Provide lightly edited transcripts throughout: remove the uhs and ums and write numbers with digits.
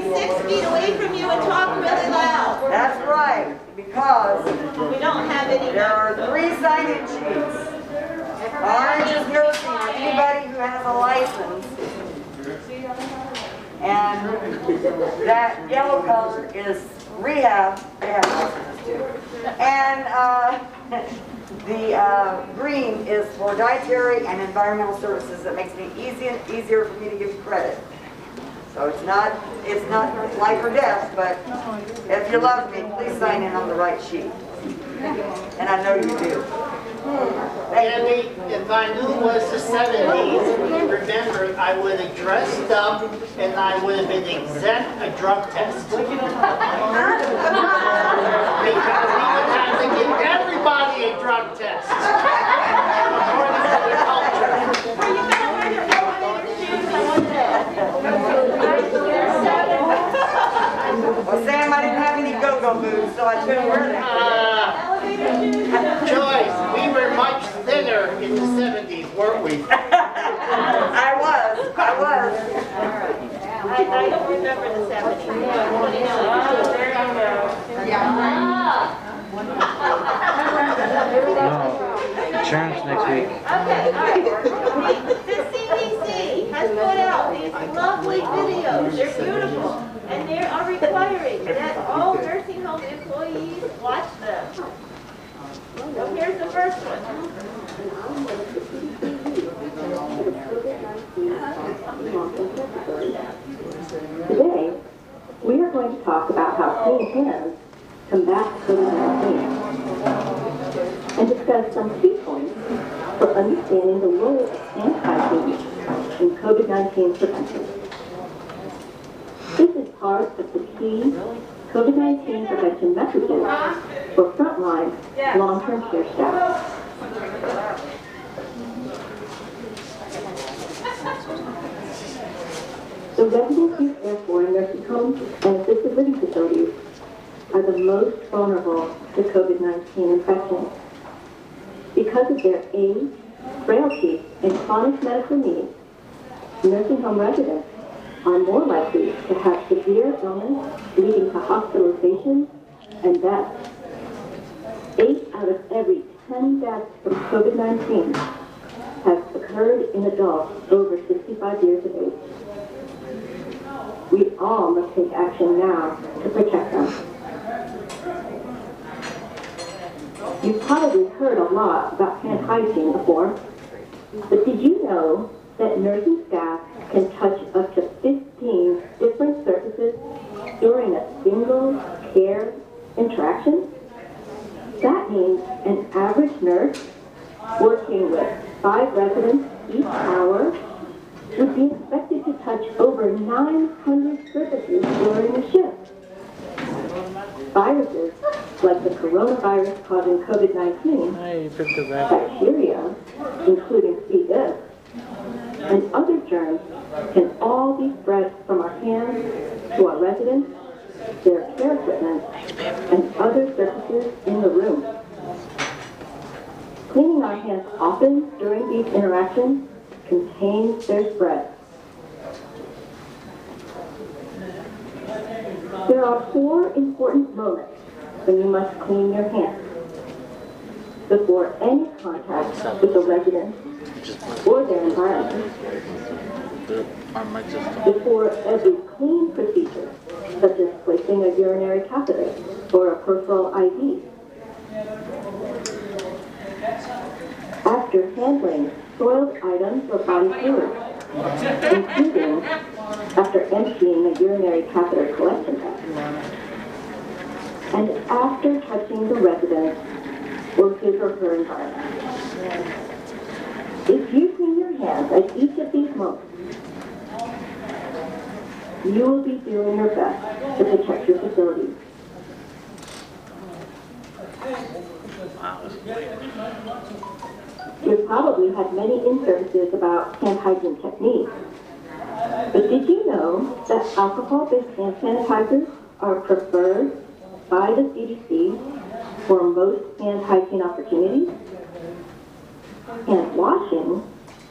stand 6 feet away from you and talk really loud. That's right, because We don't have any. there are 3 sign-in sheets. Orange is nursing for anybody who has a license. And that yellow color is rehab. They have licenses too. And the green is for dietary and environmental services. That makes it easier for me to give you credit. So it's not life or death, but if you love me, please sign in on the right sheet. And I know you do. Andy, if I knew it was the 70s, remember, I would have dressed up and I would have been exempt a drug test. Because we would have to give everybody a drug test. According to the culture. Are you going to wear your elevator shoes? I want to know. Well, Sam, I didn't have any go-go boots, so I couldn't wear them. Elevator shoes? Joyce, we were much thinner in the 70s, weren't we? I was. I don't remember the 70s. Insurance next week. Okay, all right. The CDC has put out these lovely videos. They're beautiful. And they are requiring that all nursing home employees watch them. So here's the first one. Today, we are going to talk about how clean hands combat COVID-19 and discuss some key points for understanding the role of hand hygiene in COVID-19 prevention. This is part of the key COVID-19 prevention messages for frontline long-term care staff. The residents who care for in nursing homes and assisted living facilities are the most vulnerable to COVID-19 infection. Because of their age, frailty, and chronic medical needs, nursing home residents are more likely to have severe illness leading to hospitalization and death. 8 out of every 10 deaths from COVID-19 have occurred in adults over 65 years of age. We all must take action now to protect them. You've probably heard a lot about hand hygiene before, but did you know that nursing staff can touch up to 15 different surfaces during a single care interaction? That means an average nurse working with 5 residents each hour would be expected to touch over 900 surfaces during a shift. Viruses, like the coronavirus causing COVID-19, bacteria, including C. diff, and other germs can all be spread from our hands to our residents, their care equipment, and other surfaces in the room. Cleaning our hands often during these interactions contains their spread. There are 4 important moments when you must clean your hands. Before any contact with the resident or their environment. Before every clean procedure, such as placing a urinary catheter or a peripheral IV. After handling soiled items or body fluids, including after emptying a urinary catheter collection bag, and after touching the resident or his or her environment. If you clean your hands at each of these moments, you will be doing your best to protect your facility. You've probably had many in-services about hand hygiene techniques, but did you know that alcohol-based hand sanitizers are preferred by the CDC for most hand hygiene opportunities? Hand washing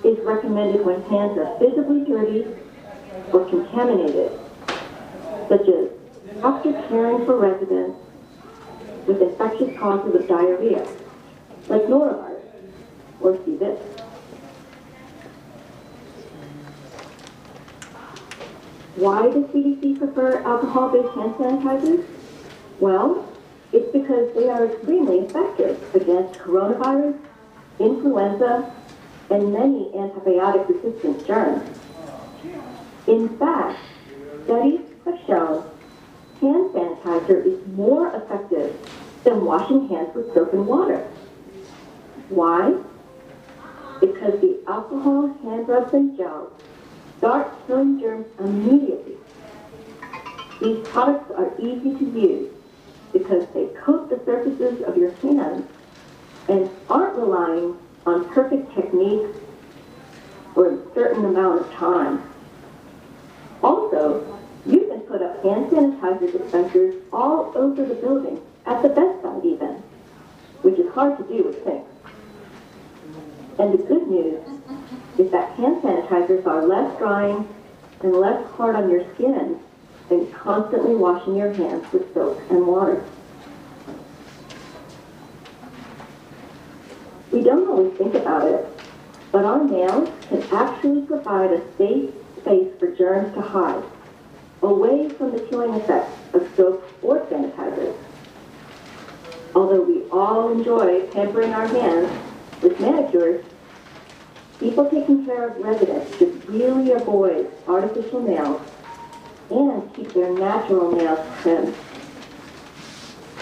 is recommended when hands are visibly dirty or contaminated, such as after caring for residents with infectious causes of diarrhea, like norovirus, or C. vis. Why does CDC prefer alcohol-based hand sanitizers? Well, it's because they are extremely effective against coronavirus, influenza, and many antibiotic-resistant germs. In fact, studies have shown hand sanitizer is more effective than washing hands with soap and water. Why? Because the alcohol hand rubs and gels start killing germs immediately. These products are easy to use because they coat the surfaces of your hands and aren't relying on perfect techniques or a certain amount of time. Also, you can put up hand sanitizer dispensers all over the building, at the bedside even, which is hard to do with sinks. And the good news is that hand sanitizers are less drying and less hard on your skin than constantly washing your hands with soap and water. We don't always think about it, but our nails can actually provide a safe space for germs to hide, away from the killing effects of soap or sanitizers. Although we all enjoy pampering our hands with manicures, people taking care of residents should really avoid artificial nails and keep their natural nails trimmed.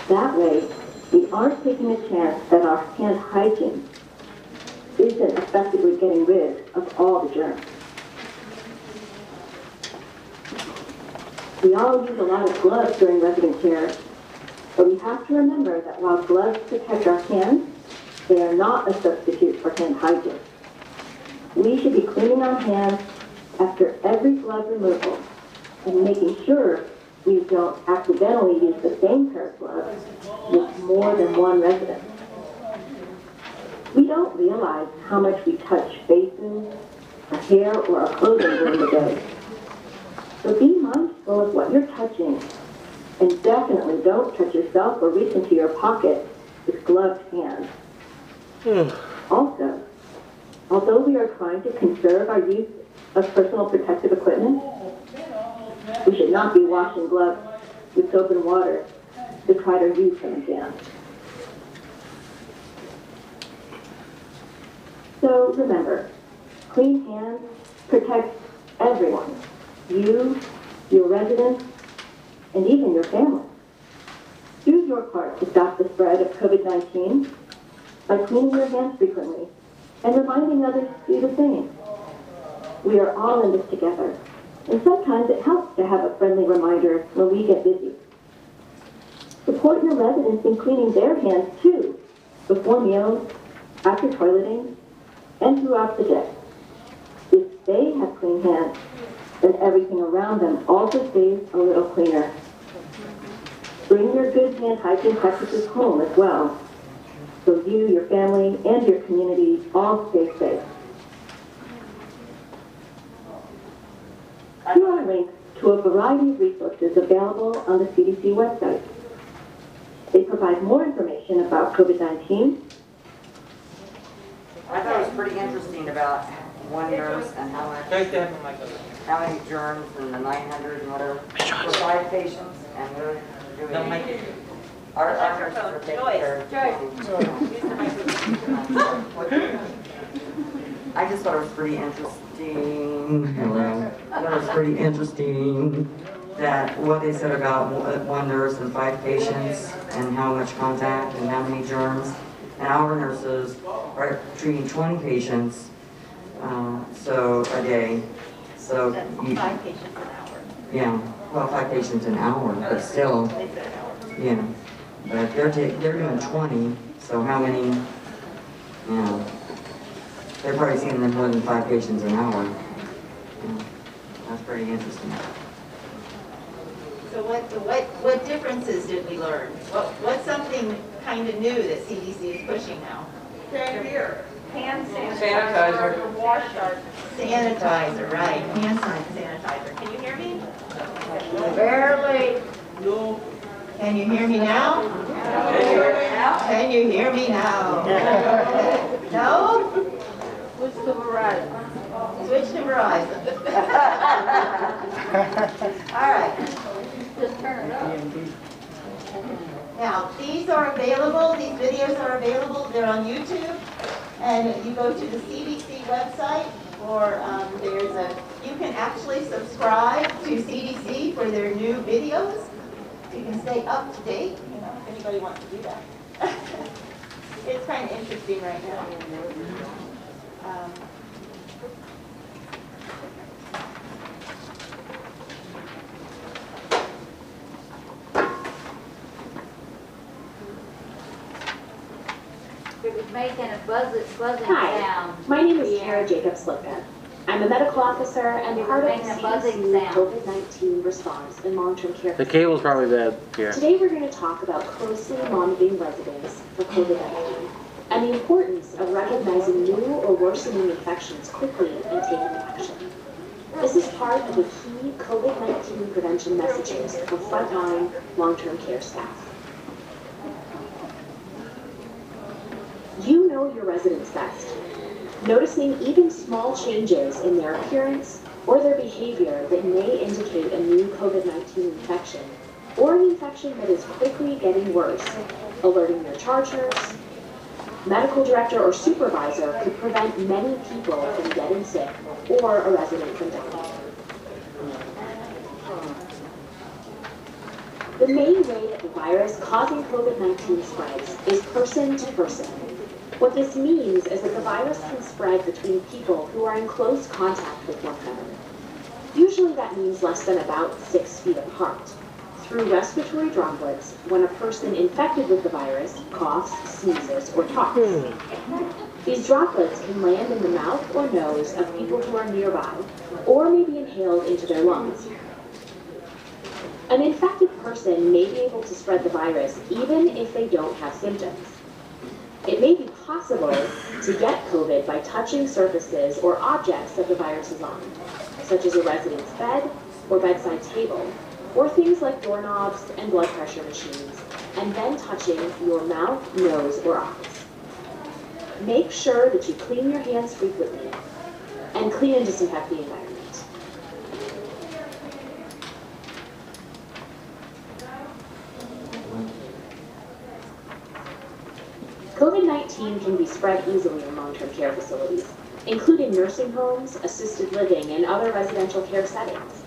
That way, we aren't taking a chance that our hand hygiene isn't effectively getting rid of all the germs. We all use a lot of gloves during resident care, but we have to remember that while gloves protect our hands, they are not a substitute for hand hygiene. We should be cleaning our hands after every glove removal and making sure we don't accidentally use the same pair of gloves with more than one resident. We don't realize how much we touch faces, our hair, or our clothing during the day. So be mindful of what you're touching, and definitely don't touch yourself or reach into your pocket with gloved hands. Also, although we are trying to conserve our use of personal protective equipment, we should not be washing gloves with soap and water to try to use them again. So remember, clean hands protect everyone. You, your residents, and even your family. Do your part to stop the spread of COVID-19 by cleaning your hands frequently and reminding others to do the same. We are all in this together, and sometimes it helps to have a friendly reminder when we get busy. Support your residents in cleaning their hands too, before meals, after toileting, and throughout the day. If they have clean hands, then everything around them also stays a little cleaner. Bring your good hand hygiene practices home as well, so you, your family, and your community all stay safe. Here are links to a variety of resources available on the CDC website. They provide more information about COVID-19. I thought it was pretty interesting about one nurse and how many germs and the 900 and whatever for 5 patients, and we're doing our nurses are taking care of. I just thought it was pretty interesting. Hello. I thought it was pretty interesting that what they said about one nurse and 5 patients and how much contact and how many germs. And our nurses are treating 20 patients so a day. So That's 5 patients an hour. Yeah, well, 5 patients an hour, but still, They said an hour. yeah. But they're doing 20. So how many? Yeah, they're probably seeing them more than 5 patients an hour. Yeah, that's pretty interesting. So what differences did we learn? What's something kind of new that CDC is pushing now? Same here. Hand Sanitizer. Wash sanitizer, right? Hand sanitizer. Can you hear me? Barely. Can you hear me now? Can you hear me now? No? Switch to Verizon. Switch to Verizon. All right. Just turn it up. Now, these are available, these videos are available, they're on YouTube, and you go to the CDC website, or you can actually subscribe to CDC for their new videos. You can stay up to date, you know, if anybody wants to do that. It's kind of interesting right now. It was making a buzzing Hi, sound. my name is Tara Jacobs-Lipka. I'm a medical officer and part of the Making a buzzing CDC sound. COVID-19 response in long-term care. The cable's probably bad here. Today we're going to talk about closely monitoring residents for COVID-19 and the importance of recognizing new or worsening infections quickly and taking action. This is part of the key COVID-19 prevention messages for frontline long-term care staff. You know your residents best. Noticing even small changes in their appearance or their behavior that may indicate a new COVID-19 infection, or an infection that is quickly getting worse, alerting your charge nurse, medical director, or supervisor could prevent many people from getting sick or a resident from dying. The main way that the virus causing COVID-19 spreads is person to person. What this means is that the virus can spread between people who are in close contact with one another. Usually that means less than about 6 feet apart, through respiratory droplets when a person infected with the virus coughs, sneezes, or talks. These droplets can land in the mouth or nose of people who are nearby, or may be inhaled into their lungs. An infected person may be able to spread the virus even if they don't have symptoms. It may be possible to get COVID by touching surfaces or objects that the virus is on, such as a resident's bed or bedside table, or things like doorknobs and blood pressure machines, and then touching your mouth, nose, or eyes. Make sure that you clean your hands frequently and clean and disinfect the environment. COVID-19 can be spread easily in long-term care facilities, including nursing homes, assisted living, and other residential care settings,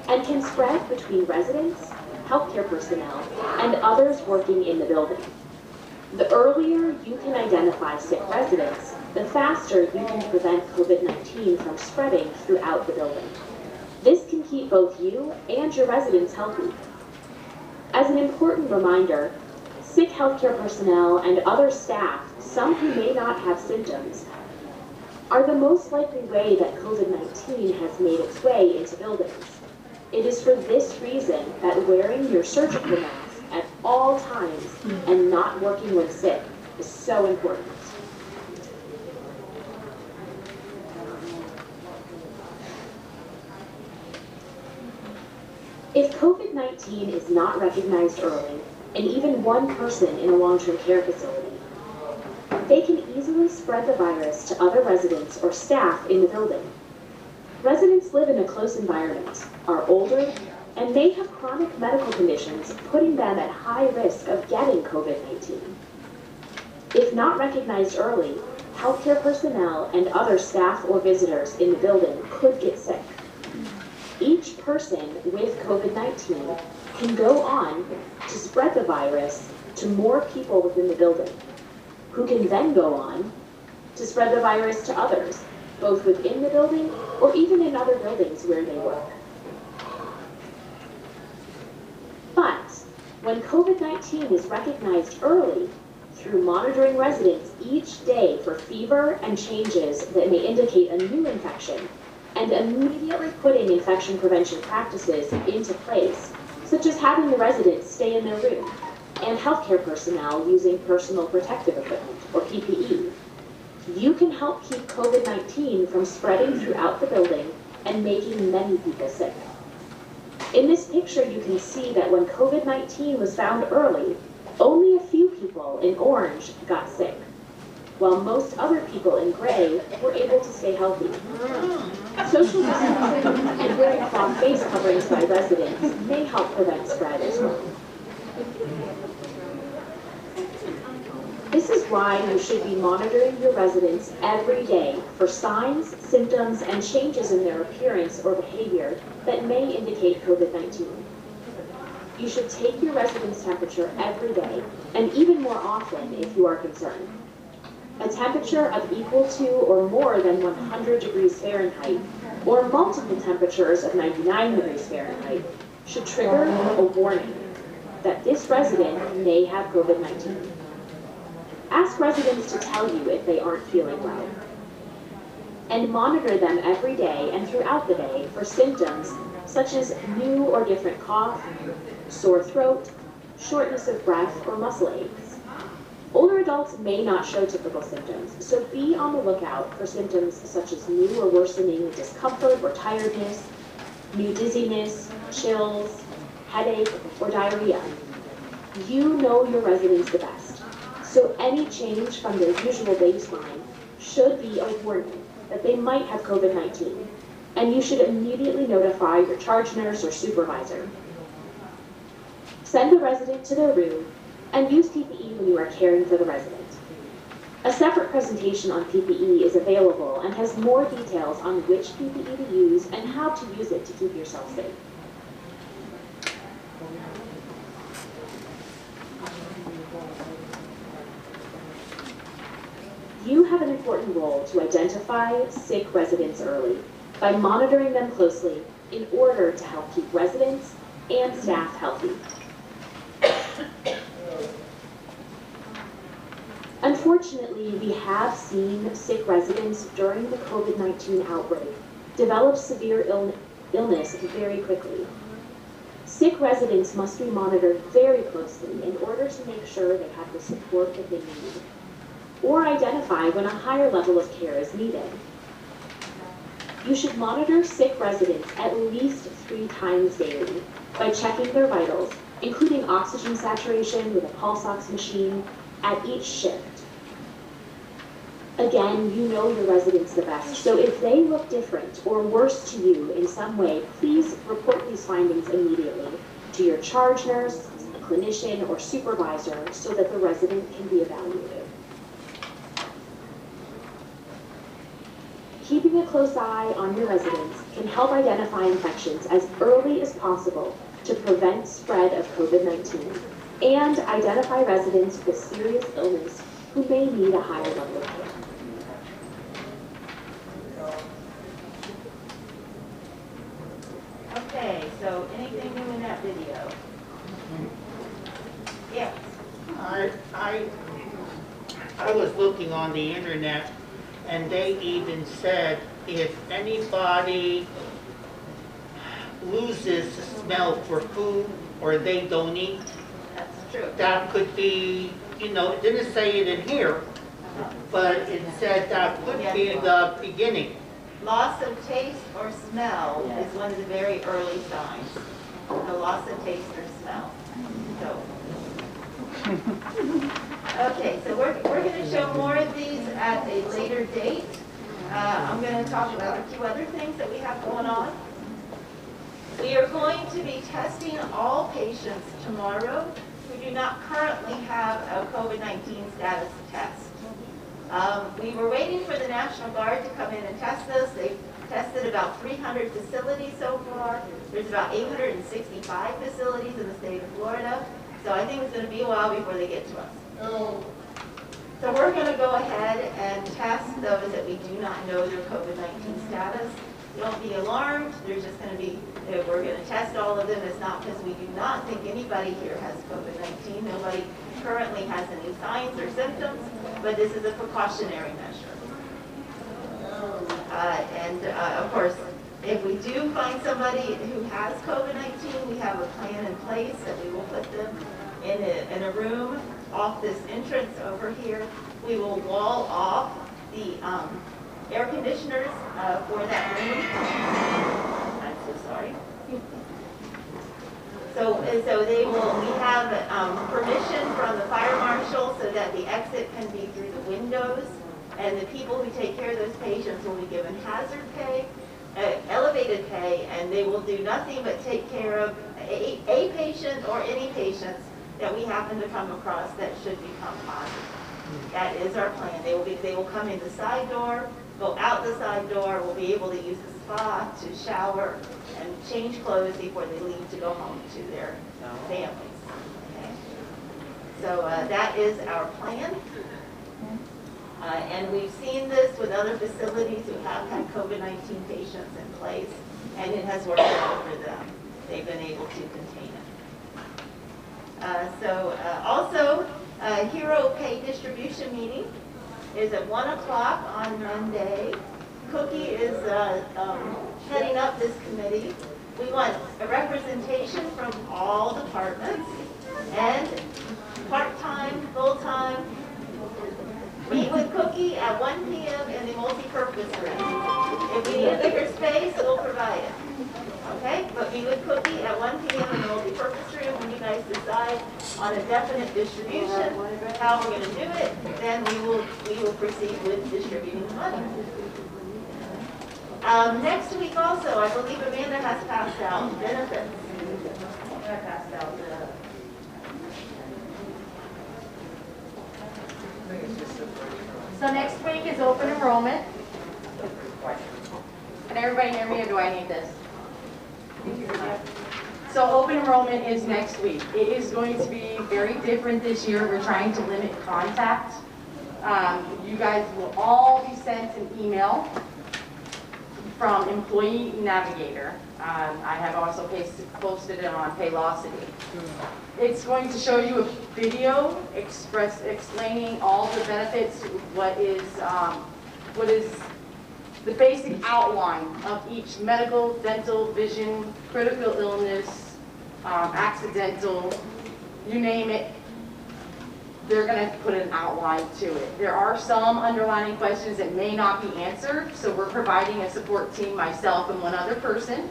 and can spread between residents, healthcare personnel, and others working in the building. The earlier you can identify sick residents, the faster you can prevent COVID-19 from spreading throughout the building. This can keep both you and your residents healthy. As an important reminder, sick healthcare personnel and other staff, some who may not have symptoms, are the most likely way that COVID-19 has made its way into buildings. It is for this reason that wearing your surgical mask at all times and not working when sick is so important. If COVID-19 is not recognized early, and even one person in a long-term care facility, they can easily spread the virus to other residents or staff in the building. Residents live in a close environment, are older, and may have chronic medical conditions, putting them at high risk of getting COVID-19. If not recognized early, healthcare personnel and other staff or visitors in the building could get sick. Each person with COVID-19 can go on to spread the virus to more people within the building, who can then go on to spread the virus to others, both within the building or even in other buildings where they work. But when COVID-19 is recognized early through monitoring residents each day for fever and changes that may indicate a new infection, and immediately putting infection prevention practices into place, such as having the residents stay in their room, and healthcare personnel using personal protective equipment, or PPE, you can help keep COVID-19 from spreading throughout the building and making many people sick. In this picture, you can see that when COVID-19 was found early, only a few people in orange got sick, while most other people in gray were able to stay healthy. Social distancing and wearing cloth face coverings by residents may help prevent spread as well. This is why you should be monitoring your residents every day for signs, symptoms, and changes in their appearance or behavior that may indicate COVID-19. You should take your residents' temperature every day, and even more often if you are concerned. A temperature of equal to or more than 100 degrees Fahrenheit, or multiple temperatures of 99 degrees Fahrenheit, should trigger a warning that this resident may have COVID-19. Ask residents to tell you if they aren't feeling well. And monitor them every day and throughout the day for symptoms such as new or different cough, sore throat, shortness of breath, or muscle aches. Older adults may not show typical symptoms, so be on the lookout for symptoms such as new or worsening discomfort or tiredness, new dizziness, chills, headache, or diarrhea. You know your residents the best. So any change from their usual baseline should be a warning that they might have COVID-19, and you should immediately notify your charge nurse or supervisor. Send the resident to their room and use PPE when you are caring for the resident. A separate presentation on PPE is available and has more details on which PPE to use and how to use it to keep yourself safe. You have an important role to identify sick residents early by monitoring them closely in order to help keep residents and staff healthy. Unfortunately, we have seen sick residents during the COVID-19 outbreak develop severe illness very quickly. Sick residents must be monitored very closely in order to make sure they have the support that they need, or identify when a higher level of care is needed. You should monitor sick residents at least 3 times daily by checking their vitals, including oxygen saturation with a pulse ox machine at each shift. Again, you know your residents the best, so if they look different or worse to you in some way, please report these findings immediately to your charge nurse, a clinician, or supervisor so that the resident can be evaluated. Keeping a close eye on your residents can help identify infections as early as possible to prevent spread of COVID-19 and identify residents with serious illness who may need a higher level of care. Okay, so anything new in that video? Yes. I was looking on the internet, and they even said if anybody loses the smell for food or they don't eat, That's true. that could be, you know, it didn't say it in here, but it said that could be the beginning. Loss of taste or smell is one of the very early signs. The loss of taste or smell. So. Okay, so we're going to show more of these at a later date. I'm going to talk about a few other things that we have going on. We are going to be testing all patients tomorrow who do not currently have a COVID-19 status test. We were waiting for the National Guard to come in and test us. They've tested about 300 facilities so far. There's about 865 facilities in the state of Florida. So I think it's going to be a while before they get to us. So we're going to go ahead and test those that we do not know their COVID-19 status. Don't be alarmed. There's just going to be, we're going to test all of them. It's not because we do not think anybody here has COVID-19. Nobody currently has any signs or symptoms, but this is a precautionary measure. Of course, if we do find somebody who has COVID-19, we have a plan in place that we will put them in a room off this entrance over here. We will wall off the air conditioners for that room. I'm so sorry. So they will, we have permission from the fire marshal so that the exit can be through the windows. And the people who take care of those patients will be given hazard pay, elevated pay, and they will do nothing but take care of a patient or any patients that we happen to come across that should become positive. That is our plan. They will come in the side door, go out the side door, will be able to use the spa to shower and change clothes before they leave to go home to their families. Okay? So that is our plan. And we've seen this with other facilities who have had COVID-19 patients in place, and it has worked well for them. They've been able to contain it. Also, Hero Pay Distribution Meeting is at 1 o'clock on Monday. Cookie is heading up this committee. We want a representation from all departments, and part-time, full-time. Meet with Cookie at 1 p.m. in the multi-purpose room. If we need a bigger space, we'll provide it. Okay? But meet with Cookie at 1 p.m. in the multi-purpose room. When you guys decide on a definite distribution, how we're going to do it, then we will proceed with distributing the money. Next week also, I believe Amanda has passed out benefits. I passed out So next week is open enrollment. Can everybody hear me, or do I need this? So open enrollment is next week. It is going to be very different this year. We're trying to limit contact. You guys will all be sent an email from Employee Navigator. I have also posted it on Paylocity. It's going to show you a video explaining all the benefits, what is the basic outline of each medical, dental, vision, critical illness, accidental, you name it. They're going to put an outline to it. There are some underlying questions that may not be answered, so we're providing a support team, myself and one other person.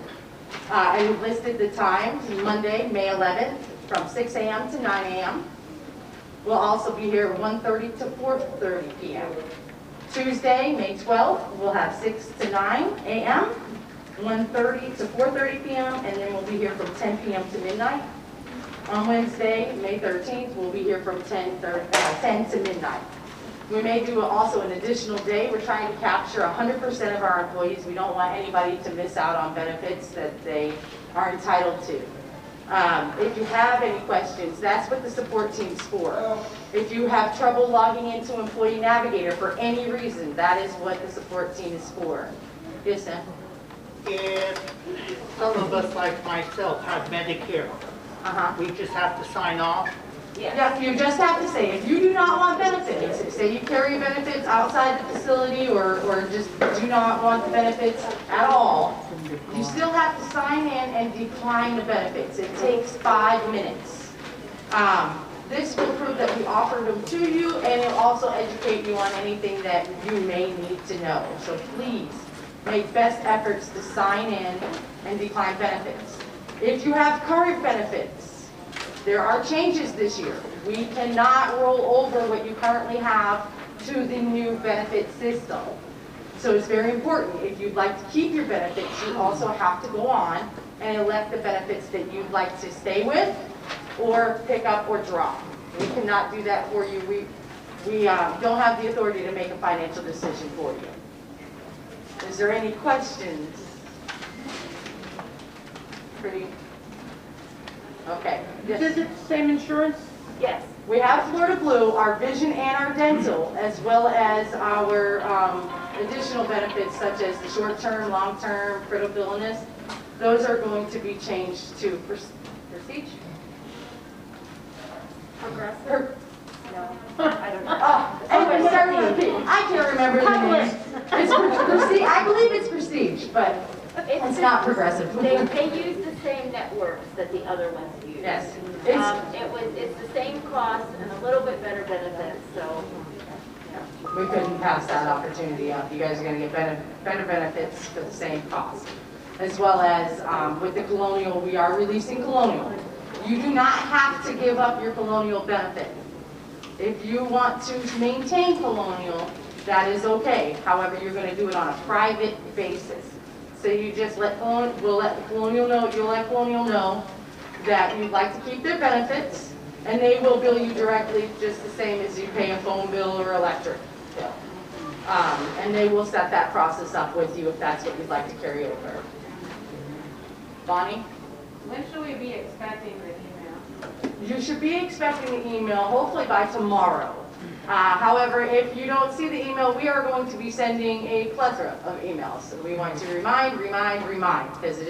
I listed the times, Monday, May 11th, from 6 a.m. to 9 a.m. We'll also be here 1:30 to 4:30 p.m. Tuesday, May 12th, we'll have 6 to 9 a.m., 1:30 to 4:30 p.m., and then we'll be here from 10 p.m. to midnight. On Wednesday, May 13th, we'll be here from 10 to midnight. We may do also an additional day. We're trying to capture 100% of our employees. We don't want anybody to miss out on benefits that they are entitled to. If you have any questions, that's what the support team's for. If you have trouble logging into Employee Navigator for any reason, that is what the support team is for. Yes, Sam? If some of us, like myself, have Medicare, we just have to sign off. Yeah, you just have to say, if you do not want benefits, say you carry benefits outside the facility or just do not want the benefits at all, you still have to sign in and decline the benefits. It takes 5 minutes. This will prove that we offered them to you, and it will also educate you on anything that you may need to know. So please make best efforts to sign in and decline benefits. If you have current benefits, there are changes this year. We cannot roll over what you currently have to the new benefit system. So it's very important. If you'd like to keep your benefits, you also have to go on and elect the benefits that you'd like to stay with or pick up or drop. We cannot do that for you. We don't have the authority to make a financial decision for you. Is there any questions? Pretty. Okay. Yes. Is it the same insurance? Yes. We have Florida Blue, our vision and our dental, as well as our additional benefits such as the short-term, long-term, critical illness. Those are going to be changed to Prestige? Progressive? No, I don't know. Oh, anyway, start with P. I can't remember the name. It's Prestige. I believe it's Prestige, but it's not Progressive. They use the same networks that the other ones use. Yes. It's the same cost and a little bit better benefits, so. We couldn't pass that opportunity up. You guys are going to get better benefits for the same cost. As well as with the Colonial, we are releasing Colonial. You do not have to give up your Colonial benefit. If you want to maintain Colonial, that is okay. However, you're going to do it on a private basis. So you just we'll let Colonial know, you'll let Colonial know that you'd like to keep their benefits, and they will bill you directly just the same as you pay a phone bill or electric bill. And they will set that process up with you if that's what you'd like to carry over. Bonnie? When should we be expecting the email? You should be expecting the email hopefully by tomorrow. However, if you don't see the email, we are going to be sending a plethora of emails. So we want to remind, because it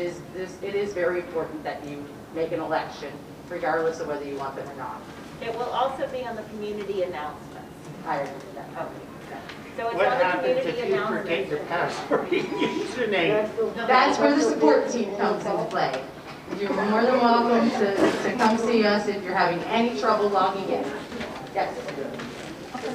is very important that you make an election, regardless of whether you want them or not. It will also be on the community announcements. I agree with that. Okay. So it's What on the happens community if you forget your password and username? That's where the support team comes into play. You're more than welcome to come see us if you're having any trouble logging in. Yes.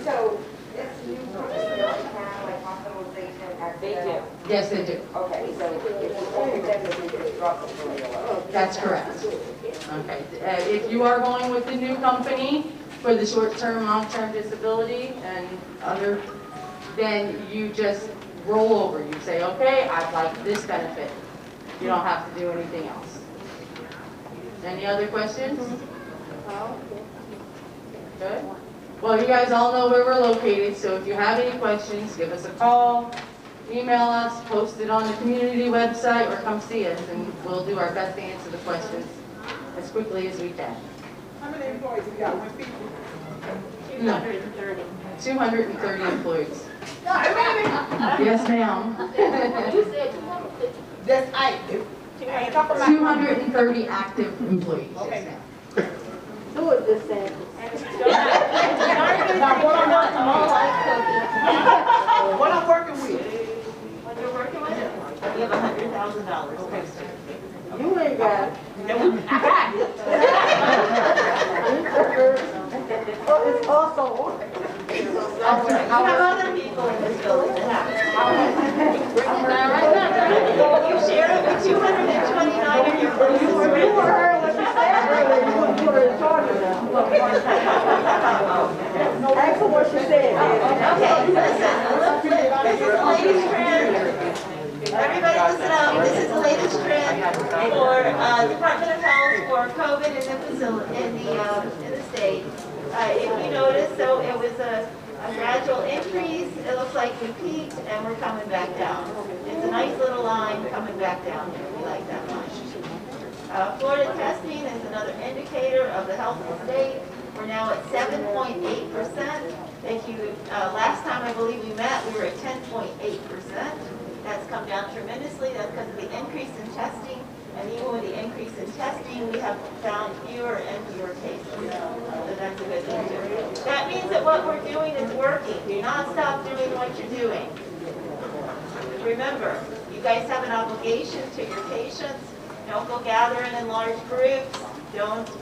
So, this new person doesn't have like hospitalization, accident? Yes, they do. Okay, so if you only then you can drop the Colonial. That's correct. Okay. If you are going with the new company for the short-term, long-term disability and other, then you just roll over. You say, okay, I'd like this benefit. You don't have to do anything else. Any other questions? Good. Well, you guys all know where we're located, so if you have any questions, give us a call, email us, post it on the community website, or come see us, and we'll do our best to answer the questions as quickly as we can. How many employees have you got? When people? 230. 230 employees. How many? Yes, ma'am. You said 250. That's active. I ain't talking about. 230 active employees. Yes, ma'am. Who is this saying? What I'm working with. What you're working with? You have $100,000. Okay. You ain't got it. I got it. It's also. You have other people in this building that have it. You share it with 229 of your closest You friends. heard what she said earlier, you wouldn't put her in charge of that. Ask her what she said. Okay, listen, this is the latest trend. Everybody listen up, this is the latest trend for Department of Health for COVID in the facility, in the state. If you notice, so it was a gradual increase. It looks like we peaked and we're coming back down. It's a nice little line coming back down here. We like that line. Florida testing is another indicator of the health of the state. We're now at 7.8%. If you, last time I believe we met, we were at 10.8%. That's come down tremendously. That's because of the increase in testing. And even with the increase in testing, we have found fewer and fewer cases. So that's a good thing too. That means that what we're doing is working. Do not stop doing what you're doing. Remember, you guys have an obligation to your patients. Don't go gathering in large groups. Don't do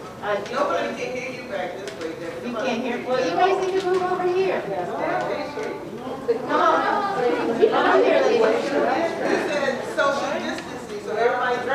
Nobody things. can hear you back this way. You can't hear. Well, you guys need to move over here. Come on. Come on here, ladies. You said social distancing, so everybody's.